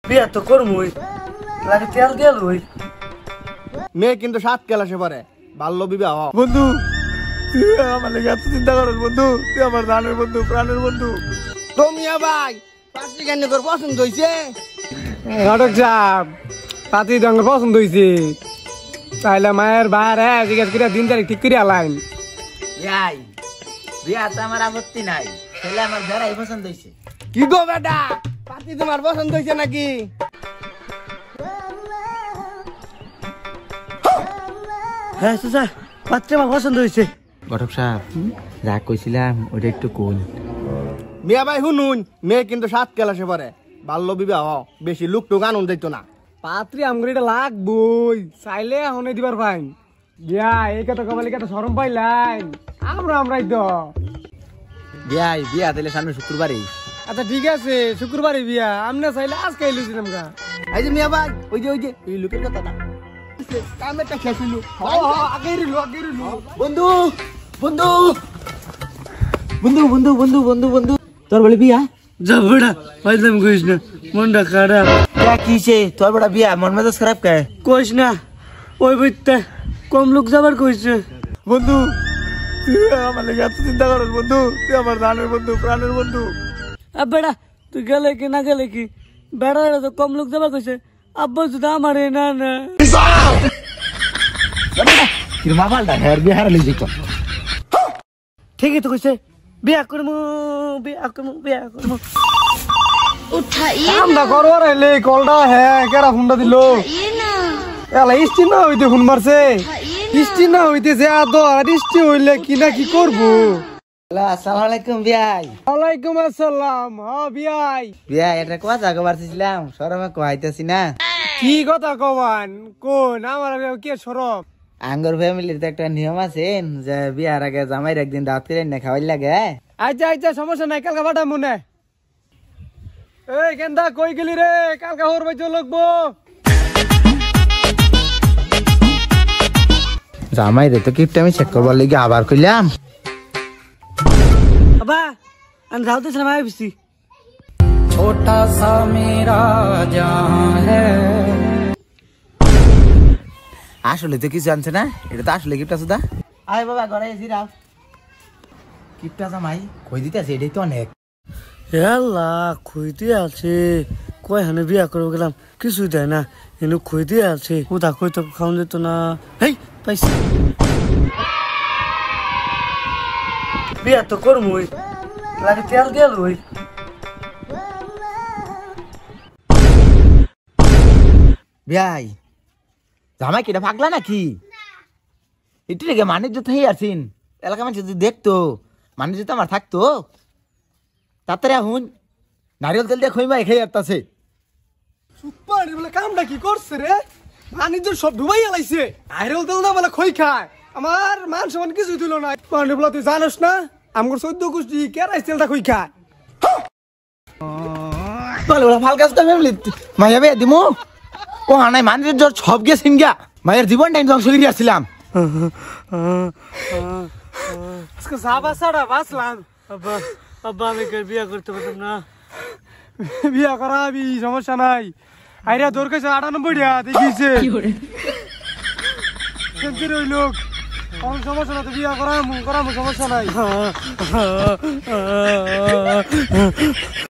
বিয়া তো করমুই, লাগে তেল দিয়ে লই। মেয়ে কিন্তু 7 ক্লাসে পড়ে, বাল্য বিবাহ। বন্ধু তুই আমার লেগে এত চিন্তা করিস বন্ধু, তুই আমার জানের বন্ধু, প্রাণের বন্ধু। তো মিয়া ভাই পাত্রী কেন তোর পছন্দ হয়েছে? ঘটক সাহেব পাত্রী তো আমার পছন্দ হয়েছে, তাইলে মায়ের বাইরে জিজ্ঞেস করে দিন তারিখ ঠিক করে আলাইন। বিয়া তো আমার আপত্তি নাই, ছেলে আমার বেড়াই পছন্দ হয়েছে। কি গো বেটা, পাত্রী তোমার পছন্দ হয়েছে নাকি? হ্যাঁ চাচা, পাত্রে আমার পছন্দ হয়েছে। ঘটক সাহেব যা কইছিলাম ওটা একটু কোন। মিয়া ভাই শুনুন, মেয়ে কিন্তু 7 ক্লাসে পড়ে, বাল্য বিবাহ, বেশি লুক টুক আনন্দ দিত না। পাত্রী আমগুলো এটা লাগবই, চাইলে হনে দিবার পাইন। বিয়া এই কথা কবালি কথা শরম পাইলাইন, আমরাই তো। বিয়া তাহলে সামনে শুক্রবারই। আচ্ছা ঠিক আছে, শুক্রবারে বিয়া, আমনে চাইলে আজকে এলুছিলাম গা। এই যে মিয়া ভাই, ওই যে এই লোকের কথাটা কামেরটা শেষ হইলো। আগে রিলু বন্ধু বন্ধু বন্ধু বন্ধু বন্ধু বন্ধু বন্ধু তোর বলে বিয়া? যাবড়া পাইলাম কইস না, মনটা খারাপ। কিসে তোর বড় বিয়া, মন মেজাজ খারাপ কে? কইস না, ওই বইতে কম লোক যাবার কইছে। বন্ধু তুই আমার লেগে এত চিন্তা করিস বন্ধু, তুই আমার জানের বন্ধু, প্রাণের বন্ধু। বেড়া তুই গেলে কি না গেলে কি, বেড়া তো কম লোক যাবার কইছে। আব্বা যদি আমারে না না ঠিকই তো কইছে, বিয়া করমু বিয়া করমু বিয়া করমু। আমরা করো রে কলটা। হ্যাঁ কেরা ফোনটা দিল? এলা ইস্টি না হইতে ফোন মারছে, ইস্টি না হইতে যে ইস্টি হইলে কি না কি করবো। আসসালামু আলাইকুম বিয়াই। ওয়ালাইকুম আসসালাম। হ্যাঁ বিয়াই। বিয়া এটা কথা কবারছিলাম, শরমে কইতাছি না। কি কথা কবান কোন? আমার কে সরব? আঙ্গর ফ্যামিলির তো একটা নিয়ম আছে যে বিয়ার আগে জামাইর একদিন দাওয়াত করে না খাওয়াই লাগে। আচ্ছা আচ্ছা সমস্যা নাই, কালকে পাঠা মনে। এই গেন্দা কই গেলি রে? কালকে হোর বাইতে লাগবো। জামাইরে তো কিপটা আমি চেক করবার লাগি আবার কইলাম। আবা আমি যাওতে ছিলাম, আই বিসি ছোটা সা মেরা জাহান হ্যায়। আসলে তো কিছু আনছে না, এটা তো আসলে কিপটা সুদা। আয় বাবা ঘরে এসি রাও। কিপটা জামাই কই দিতেছে, এটাই তো অনেক। হেলা খুইতে আছে, কয় হানে বিয়া করে গেলাম কিছুই দেয় না, এনে খুইতে আছে। কোথা কইতে খাওয়ান যেত না। হেই পাইছি, বিয়া তো করমুই, লাগে তেল দিয়ে লই। বিয়াই জামাই কিটা পাগলা নাকি? একটু রেগে মানুষ যত হয়ে আসিন, এলাকা মানুষ যদি দেখতো, মানুষ যদি আমার থাকতো। তাড়াতাড়ি হুন, নারিয়েল তেল দিয়ে খইমা খেয়ে আসতেছে। সুপার বলে কামটা কি করছে রে? বাণিজ্য সব ডুবাই আলাইছে। আইরল তেল না বলে খই খায়, আমার মান সমান কিছু দিল না। পানি বলা তুই জানোস না, আমার 14 গোষ্ঠী কেরাই তেলটা খই খায়। বলে বলে ফাল কাজটা ফ্যামিলি মাইয়া বিয়া দিমু ও হানাই মানুষের জ্বর সব গেছেন গিয়া, মায়ের জীবনটা ধ্বংস করে আসছিলাম। আজকে সাবা সাড়া বাঁচলাম। আব্বা আব্বা আমি বিয়া করতে পারতাম না। বিয়া করাবি, সমস্যা নাই। আইরা তোর কাছে 98 টাকা দেখিছে ওই লোক। সমস্যা না, তো বিয়া করামু সমস্যা নাই।